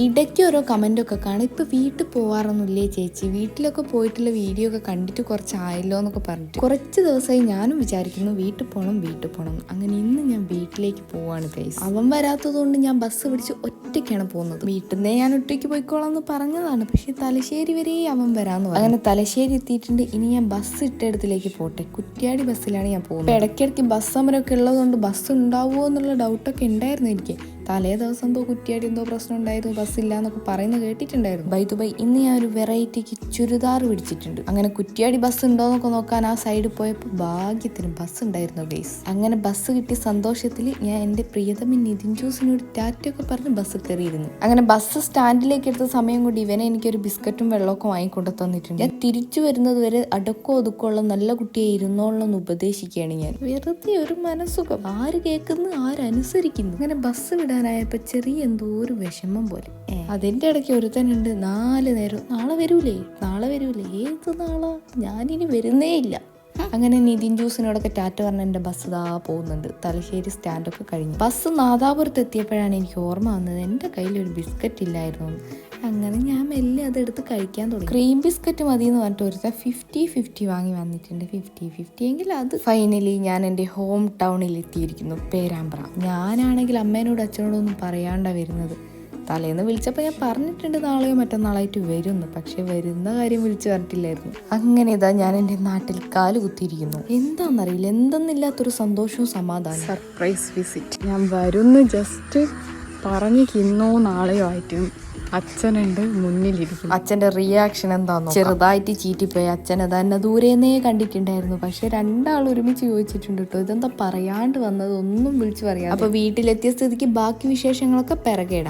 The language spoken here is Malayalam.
ഇടയ്ക്ക് ഓരോ കമൻറ്റൊക്കെ കാണും, ഇപ്പോൾ വീട്ടിൽ പോകാറൊന്നുമില്ലേ ചേച്ചി, വീട്ടിലൊക്കെ പോയിട്ടുള്ള വീഡിയോ ഒക്കെ കണ്ടിട്ട് കുറച്ചായല്ലോ എന്നൊക്കെ പറഞ്ഞിട്ട്. കുറച്ച് ദിവസമായി ഞാനും വിചാരിക്കുന്നു വീട്ടിൽ പോകണം. അങ്ങനെ ഇന്ന് ഞാൻ വീട്ടിലേക്ക് പോവാണ് ഗൈസ്. അവൻ വരാത്തത് കൊണ്ട് ഞാൻ ബസ് പിടിച്ച് ഒറ്റയ്ക്കാണ് പോകുന്നത്. വീട്ടിൽ നിന്നേ ഞാൻ ഒറ്റയ്ക്ക് പോയിക്കോളാം എന്ന് പറഞ്ഞതാണ്, പക്ഷേ തലശ്ശേരി വരെ അവൻ വരാമെന്ന് പറഞ്ഞു. അങ്ങനെ തലശ്ശേരി എത്തിയിട്ടുണ്ട്. ഇനി ഞാൻ ബസ് ഇട്ടയിടത്തിലേക്ക് പോട്ടെ. കുറ്റ്യാടി ബസ്സിലാണ് ഞാൻ പോകുന്നത്. ഇടയ്ക്കിടയ്ക്ക് ബസ് സമരമൊക്കെ ഉള്ളതുകൊണ്ട് ബസ് ഉണ്ടാവുമോ എന്നുള്ള ഡൗട്ടൊക്കെ ഉണ്ടായിരുന്നു എനിക്ക്. തലേ ദിവസം എന്തോ കുറ്റ്യാടി എന്തോ പ്രശ്നം ഉണ്ടായിരുന്നു, ബസ്സില്ല എന്നൊക്കെ പറയുന്നത് കേട്ടിട്ടുണ്ടായിരുന്നു. ബൈ ഇന്ന് ഞാൻ ഒരു വെറൈറ്റിക്ക് ചുരിദാർ പിടിച്ചിട്ടുണ്ട്. അങ്ങനെ കുറ്റ്യാടി ബസ് ഉണ്ടോ എന്നൊക്കെ നോക്കാൻ ആ സൈഡിൽ പോയപ്പോൾ ഭാഗ്യത്തിന് ബസ് ഉണ്ടായിരുന്നു ഗൈസ്. അങ്ങനെ ബസ് കിട്ടിയ സന്തോഷത്തിൽ ഞാൻ എൻ്റെ പ്രിയതമി നിതിൻ ജോസിനോട് ടാറ്റൊക്കെ പറഞ്ഞ് ബസ് കയറിയിരുന്നു. അങ്ങനെ ബസ് സ്റ്റാൻഡിലേക്ക് എടുത്ത സമയം കൊണ്ട് ഇവനെ എനിക്കൊരു ബിസ്ക്കറ്റും വെള്ളമൊക്കെ വാങ്ങിക്കൊണ്ട് തന്നിട്ടുണ്ട്. ഞാൻ തിരിച്ചു വരുന്നത് വരെ അടക്കോ ഒതുക്കമുള്ള നല്ല കുട്ടിയെ ഇരുന്നോളെന്ന് ഉപദേശിക്കുകയാണ് ഞാൻ. വെറുതെ ഒരു മനസ്സുഖം, ആര് കേൾക്കുന്നു ആരനുസരിക്കുന്നു. അങ്ങനെ ബസ് വിടാനായപ്പോ ചെറിയ എന്തോ ഒരു വിഷമം പോലെ. അതിന്റെ ഇടയ്ക്ക് ഒരുത്തനുണ്ട് 4 നേരം നാളെ വരൂലേ. ഏത് നാളാ, ഞാനിനി വരുന്നേ ഇല്ല. അങ്ങനെ നിതിൻ ജോസിനോടൊക്കെ ടാറ്റ പറഞ്ഞ എൻ്റെ ബസ് ഇതാ പോകുന്നുണ്ട്. തലശ്ശേരി സ്റ്റാൻഡൊക്കെ കഴിഞ്ഞു. ബസ് നാദാപുരത്ത് എത്തിയപ്പോഴാണ് എനിക്ക് ഓർമ്മ വന്നത് എൻ്റെ കയ്യിൽ ഒരു ബിസ്ക്കറ്റ് ഇല്ലായിരുന്നു. അങ്ങനെ ഞാൻ മെല്ലെ അതെടുത്ത് കഴിക്കാൻ തുടങ്ങി. ക്രീം ബിസ്ക്കറ്റ് മതി എന്ന് പറഞ്ഞിട്ട് ഒരുത്ത 50-50 വാങ്ങി വന്നിട്ടുണ്ട്. 50-50 എങ്കിൽ അത്. ഫൈനലി ഞാൻ എൻ്റെ ഹോം ടൗണിൽ എത്തിയിരിക്കുന്നു, പേരാമ്പ്ര. ഞാനാണെങ്കിൽ അമ്മേനോട് അച്ഛനോടൊന്നും പറയാണ്ടാ വരുന്നത്. തലേന്ന് വിളിച്ചപ്പോൾ ഞാൻ പറഞ്ഞിട്ടുണ്ട് നാളെയോ മറ്റന്നാളായിട്ട് വരുമെന്ന്, പക്ഷെ വരുന്ന കാര്യം വിളിച്ചു പറഞ്ഞിട്ടില്ലായിരുന്നു. അങ്ങനെ ഇതാ ഞാൻ എൻ്റെ നാട്ടിൽ കാല് കുത്തിയിരിക്കുന്നു. എന്താണെന്നറിയില്ല, എന്തെന്നില്ലാത്തൊരു സന്തോഷവും സമാധാനം. Surprise visit. ഞാൻ വരുന്നു ജസ്റ്റ് പറഞ്ഞു ഇന്നോ നാളെയോ ആയിട്ടും അച്ഛനുണ്ട് മുന്നിലിരിക്കും. അച്ഛൻ്റെ റിയാക്ഷൻ എന്താണെന്നോ. ചെറുതായിട്ട് ചീറ്റിപ്പോയി. അച്ഛൻ തന്നെ ദൂരേന്നേ കണ്ടിട്ടുണ്ടായിരുന്നു, പക്ഷെ രണ്ടാൾ ഒരുമിച്ച് ചോദിച്ചിട്ടുണ്ട് കേട്ടോ, ഇതെന്താ പറയാണ്ട് വന്നത്, ഒന്നും വിളിച്ചു പറയാം. അപ്പൊ വീട്ടിലെത്തിയ സ്ഥിതിക്ക് ബാക്കി വിശേഷങ്ങളൊക്കെ പിറകെയിടാം.